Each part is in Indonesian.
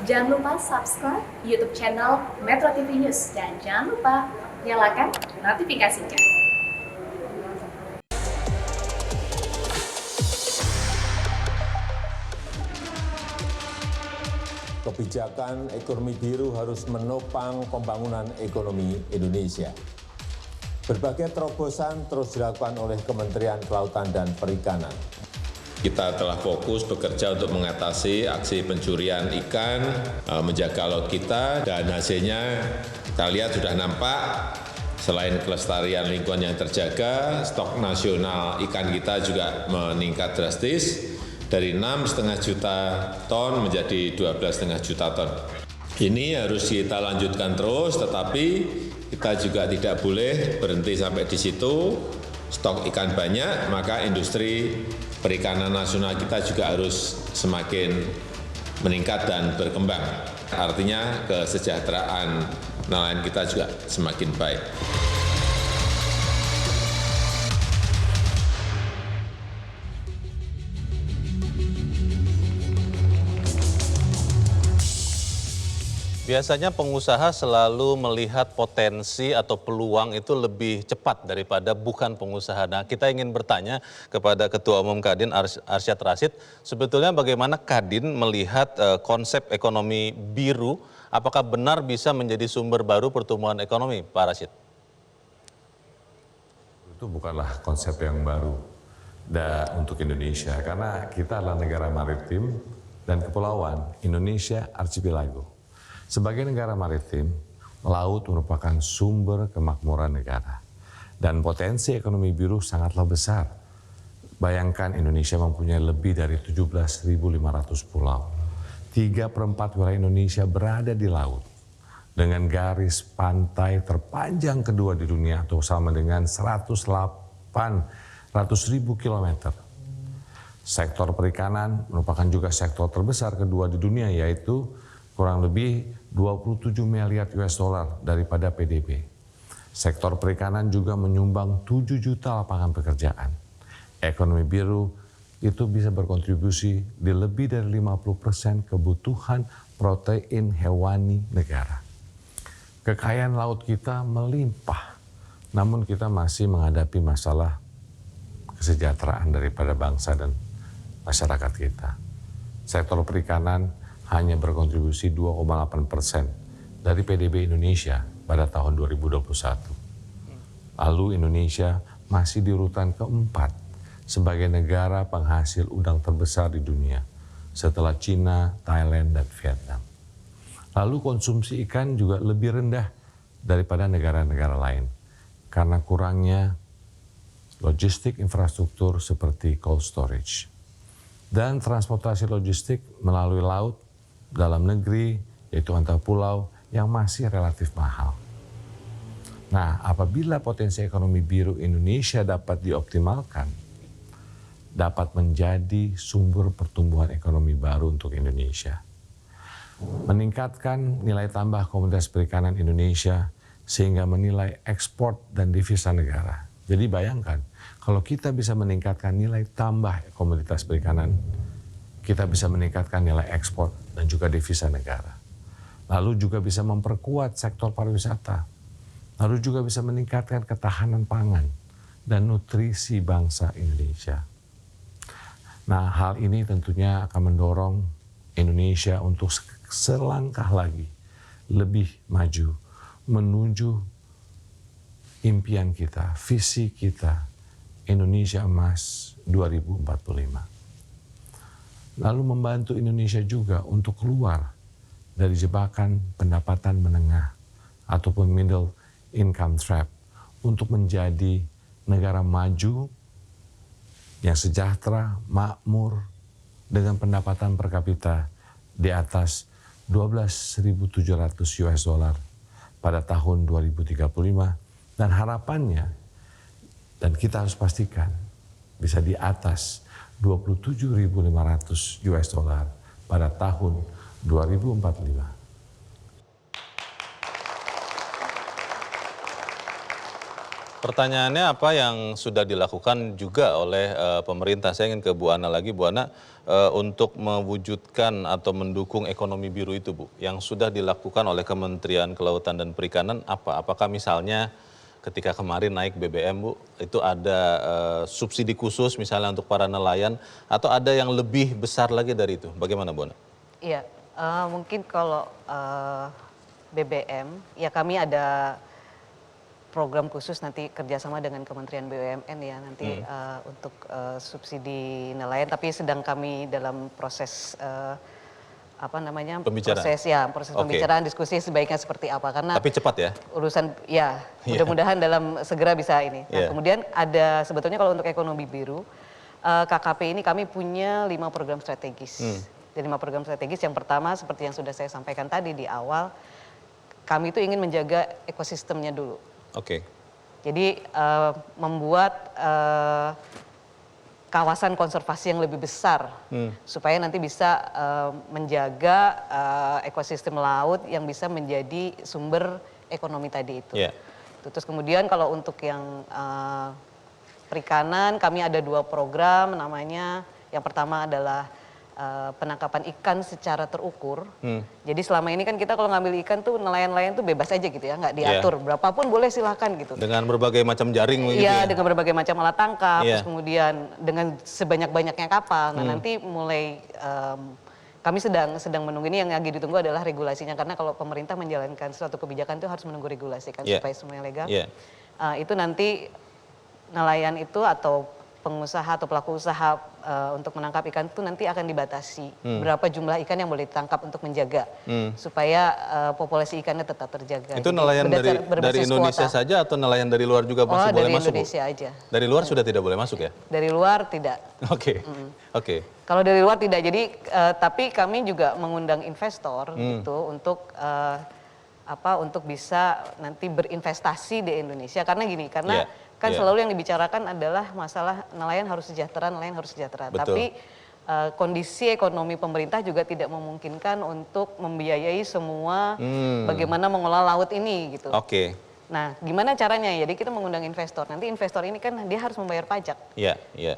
Jangan lupa subscribe YouTube channel Metro TV News dan jangan lupa nyalakan notifikasinya. Kebijakan ekonomi biru harus menopang pembangunan ekonomi Indonesia. Berbagai terobosan terus dilakukan oleh Kementerian Kelautan dan Perikanan. Kita telah fokus bekerja untuk mengatasi aksi pencurian ikan, menjaga laut kita, dan hasilnya kita lihat sudah nampak. Selain kelestarian lingkungan yang terjaga, stok nasional ikan kita juga meningkat drastis dari 6,5 juta ton menjadi 12,5 juta ton. Ini harus kita lanjutkan terus, tetapi kita juga tidak boleh berhenti sampai di situ. Stok ikan banyak, maka industri perikanan nasional kita juga harus semakin meningkat dan berkembang. Artinya kesejahteraan nelayan kita juga semakin baik. Biasanya pengusaha selalu melihat potensi atau peluang itu lebih cepat daripada bukan pengusaha. Nah, kita ingin bertanya kepada Ketua Umum Kadin Arsyad Rashid, sebetulnya bagaimana Kadin melihat konsep ekonomi biru, apakah benar bisa menjadi sumber baru pertumbuhan ekonomi, Pak Rashid? Itu bukanlah konsep yang baru untuk Indonesia, karena kita adalah negara maritim dan kepulauan, Indonesia archipelago. Sebagai negara maritim, laut merupakan sumber kemakmuran negara. Dan potensi ekonomi biru sangatlah besar. Bayangkan Indonesia mempunyai lebih dari 17.500 pulau. 3/4 wilayah Indonesia berada di laut. Dengan garis pantai terpanjang kedua di dunia atau sama dengan 108.000 kilometer. Sektor perikanan merupakan juga sektor terbesar kedua di dunia, yaitu kurang lebih 27 miliar US dollar daripada PDB. Sektor perikanan juga menyumbang 7 juta lapangan pekerjaan. Ekonomi biru itu bisa berkontribusi di lebih dari 50% kebutuhan protein hewani negara. Kekayaan laut kita melimpah, namun kita masih menghadapi masalah kesejahteraan daripada bangsa dan masyarakat kita. Sektor perikanan hanya berkontribusi 2,8% dari PDB Indonesia pada tahun 2021. Lalu Indonesia masih di urutan keempat sebagai negara penghasil udang terbesar di dunia setelah China, Thailand, dan Vietnam. Lalu konsumsi ikan juga lebih rendah daripada negara-negara lain karena kurangnya logistik infrastruktur seperti cold storage. Dan transportasi logistik melalui laut dalam negeri, yaitu antar pulau, yang masih relatif mahal. Nah, apabila potensi ekonomi biru Indonesia dapat dioptimalkan, dapat menjadi sumber pertumbuhan ekonomi baru untuk Indonesia. Meningkatkan nilai tambah komoditas perikanan Indonesia sehingga menilai ekspor dan devisa negara. Jadi bayangkan, kalau kita bisa meningkatkan nilai tambah komoditas perikanan, kita bisa meningkatkan nilai ekspor dan juga devisa negara. Lalu juga bisa memperkuat sektor pariwisata. Lalu juga bisa meningkatkan ketahanan pangan dan nutrisi bangsa Indonesia. Nah, hal ini tentunya akan mendorong Indonesia untuk selangkah lagi lebih maju menuju impian kita, visi kita, Indonesia Emas 2045. Lalu membantu Indonesia juga untuk keluar dari jebakan pendapatan menengah ataupun middle income trap untuk menjadi negara maju yang sejahtera, makmur, dengan pendapatan per kapita di atas 12.700 US dollar pada tahun 2035 dan harapannya, dan kita harus pastikan bisa di atas 27.500 US dollar pada tahun 2045. Pertanyaannya apa yang sudah dilakukan juga oleh pemerintah? Saya ingin ke Bu Ana lagi, Bu Ana, untuk mewujudkan atau mendukung ekonomi biru itu, Bu, yang sudah dilakukan oleh Kementerian Kelautan dan Perikanan apa? Apakah misalnya ketika kemarin naik BBM, Bu, itu ada subsidi khusus misalnya untuk para nelayan, atau ada yang lebih besar lagi dari itu? Bagaimana, Bu Ana? Iya, mungkin kalau BBM, ya kami ada program khusus nanti kerjasama dengan Kementerian BUMN ya nanti untuk subsidi nelayan, tapi sedang kami dalam proses Pembicaraan. proses Oke. pembicaraan diskusi sebaiknya seperti apa karena Tapi cepat ya? urusan ya mudah-mudahan dalam segera bisa ini. Nah, kemudian ada sebetulnya kalau untuk ekonomi biru KKP ini kami punya 5 program strategis. Jadi 5 program strategis yang pertama seperti yang sudah saya sampaikan tadi di awal, kami itu ingin menjaga ekosistemnya dulu. Oke. Jadi membuat kawasan konservasi yang lebih besar supaya nanti bisa menjaga ekosistem laut yang bisa menjadi sumber ekonomi tadi itu. Yeah. Terus kemudian kalau untuk yang perikanan kami ada 2 program namanya, yang pertama adalah penangkapan ikan secara terukur. Jadi selama ini kan kita kalau ngambil ikan tuh nelayan-nelayan tuh bebas aja gitu ya, nggak diatur. Berapapun boleh silahkan gitu. Dengan berbagai macam jaring begitu ya? Iya, dengan berbagai macam alat tangkap, Iya. terus kemudian dengan sebanyak-banyaknya kapal. Nah nanti mulai kami sedang menunggu, ini yang lagi ditunggu adalah regulasinya. Karena kalau pemerintah menjalankan suatu kebijakan itu harus menunggu regulasi kan supaya semuanya legal. Itu nanti nelayan itu atau pengusaha atau pelaku usaha untuk menangkap ikan itu nanti akan dibatasi berapa jumlah ikan yang boleh ditangkap untuk menjaga supaya populasi ikannya tetap terjaga. Itu Jadi nelayan dari berbasis Indonesia kuota. saja atau nelayan dari luar juga masih boleh dari masuk, Bu? Indonesia aja. Dari luar sudah tidak boleh masuk ya? Dari luar tidak. Oke. Oke. Kalau dari luar tidak. Jadi tapi kami juga mengundang investor gitu untuk untuk bisa nanti berinvestasi di Indonesia karena gini, karena kan selalu yang dibicarakan adalah masalah nelayan harus sejahtera, nelayan harus sejahtera. Betul. Tapi kondisi ekonomi pemerintah juga tidak memungkinkan untuk membiayai semua bagaimana mengelola laut ini gitu. Oke. Nah, gimana caranya? Jadi kita mengundang investor. Nanti investor ini kan dia harus membayar pajak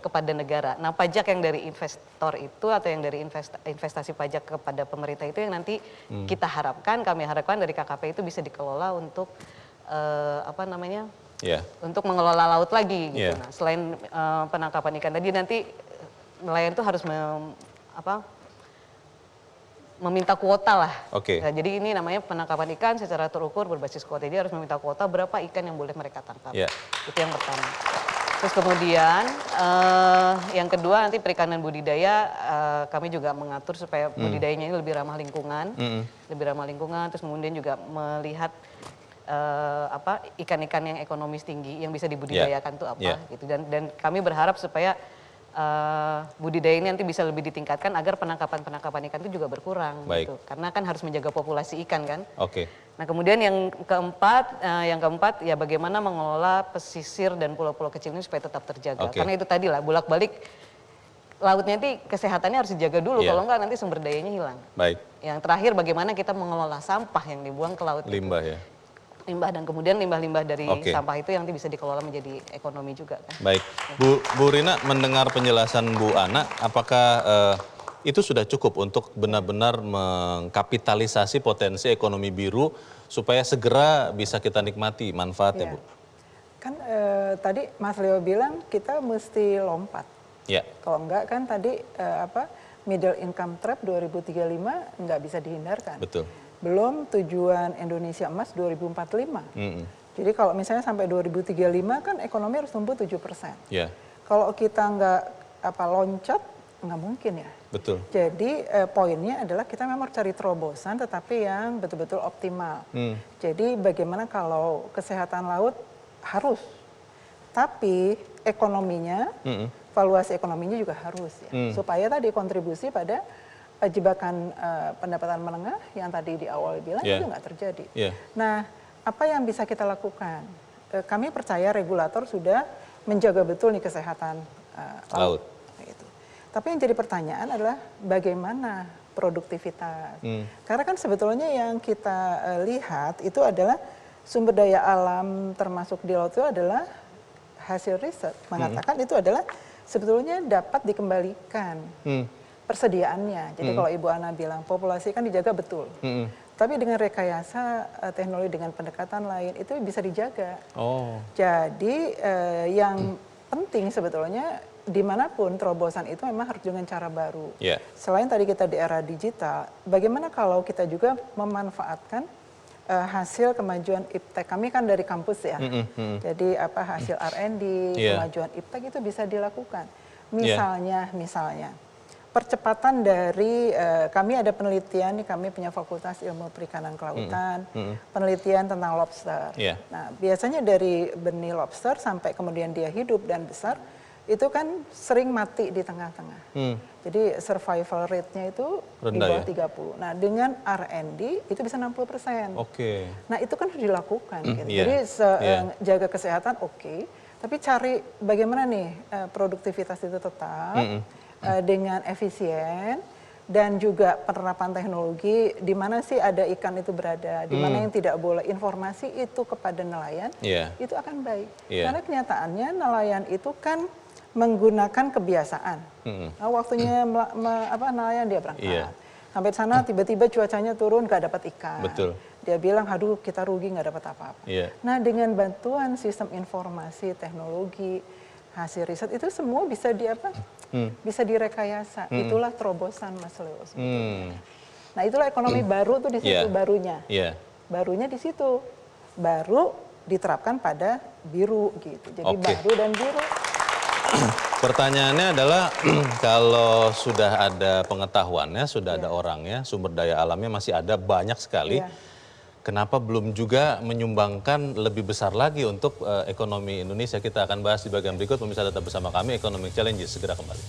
kepada negara. Nah, pajak yang dari investor itu atau yang dari investasi pajak kepada pemerintah itu yang nanti kami harapkan dari KKP itu bisa dikelola untuk untuk mengelola laut lagi gitu. Nah, selain penangkapan ikan tadi nanti nelayan itu harus meminta kuota lah. Oke. Nah, jadi ini namanya penangkapan ikan secara terukur berbasis kuota. Dia harus meminta kuota berapa ikan yang boleh mereka tangkap. Itu yang pertama. Terus kemudian yang kedua nanti perikanan budidaya kami juga mengatur supaya budidayanya ini lebih ramah lingkungan, Terus kemudian juga melihat ikan-ikan yang ekonomis tinggi yang bisa dibudidayakan itu apa gitu. Dan kami berharap supaya budidaya ini nanti bisa lebih ditingkatkan agar penangkapan ikan itu juga berkurang gitu. Karena kan harus menjaga populasi ikan kan. Oke. Nah, kemudian yang keempat ya bagaimana mengelola pesisir dan pulau-pulau kecil ini supaya tetap terjaga. Karena itu tadi lah bolak-balik lautnya nanti kesehatannya harus dijaga dulu, kalau enggak nanti sumber dayanya hilang. Baik. Yang terakhir bagaimana kita mengelola sampah yang dibuang ke laut. Limbah ya. Limbah dan kemudian limbah-limbah dari sampah itu yang nanti bisa dikelola menjadi ekonomi juga kan. Baik, Bu Rina mendengar penjelasan Bu Ana, apakah itu sudah cukup untuk benar-benar mengkapitalisasi potensi ekonomi biru supaya segera bisa kita nikmati manfaatnya, Bu? Kan tadi Mas Leo bilang kita mesti lompat. Kalau enggak kan tadi middle income trap 2035 enggak bisa dihindarkan. Betul. Belum tujuan Indonesia Emas 2045. Jadi kalau misalnya sampai 2035 kan ekonomi harus tumbuh 7%. Kalau kita nggak loncat, nggak mungkin ya. Betul. Jadi poinnya adalah kita memang cari terobosan tetapi yang betul-betul optimal. Jadi bagaimana kalau kesehatan laut harus, tapi ekonominya, valuasi ekonominya juga harus ya. Supaya tadi kontribusi pada jebakan pendapatan menengah yang tadi di awal bilang itu nggak terjadi. Nah, apa yang bisa kita lakukan? Kami percaya regulator sudah menjaga betul nih kesehatan laut. Gitu. Tapi yang jadi pertanyaan adalah bagaimana produktivitas? Karena kan sebetulnya yang kita lihat itu adalah sumber daya alam termasuk di laut itu adalah hasil riset mengatakan itu adalah sebetulnya dapat dikembalikan persediaannya. Jadi kalau Ibu Ana bilang populasi kan dijaga betul. Tapi dengan rekayasa teknologi dengan pendekatan lain itu bisa dijaga. Jadi yang penting sebetulnya dimanapun terobosan itu memang harus dengan cara baru. Selain tadi kita di era digital, bagaimana kalau kita juga memanfaatkan hasil kemajuan iptek. Kami kan dari kampus ya. Jadi hasil R&D, kemajuan iptek itu bisa dilakukan. Misalnya percepatan dari kami ada penelitian nih, kami punya Fakultas Ilmu Perikanan Kelautan, penelitian tentang lobster. Nah, biasanya dari benih lobster sampai kemudian dia hidup dan besar, itu kan sering mati di tengah-tengah. Jadi survival rate-nya itu di bawah 30. Nah, dengan R&D itu bisa 60%. Nah, itu kan harus dilakukan. Gitu. Jadi jaga kesehatan tapi cari bagaimana nih produktivitas itu tetap dengan efisien dan juga penerapan teknologi di mana sih ada ikan itu berada, di mana yang tidak boleh, informasi itu kepada nelayan itu akan baik. Karena kenyataannya nelayan itu kan menggunakan kebiasaan. Nah, waktunya nelayan dia berangkat. Sampai sana tiba-tiba cuacanya turun, nggak dapat ikan. Dia bilang, aduh kita rugi nggak dapat apa-apa. Nah, dengan bantuan sistem informasi, teknologi, hasil riset itu semua bisa bisa direkayasa. Itulah terobosan Mas Leo. Nah, itulah ekonomi baru tuh di situ barunya. Barunya di situ. Baru diterapkan pada biru gitu. Jadi baru dan biru. Pertanyaannya adalah kalau sudah ada pengetahuannya, sudah ada orangnya, sumber daya alamnya masih ada banyak sekali. Kenapa belum juga menyumbangkan lebih besar lagi untuk ekonomi Indonesia? Kita akan bahas di bagian berikut. Pemirsa tetap bersama kami, Economic Challenges segera kembali.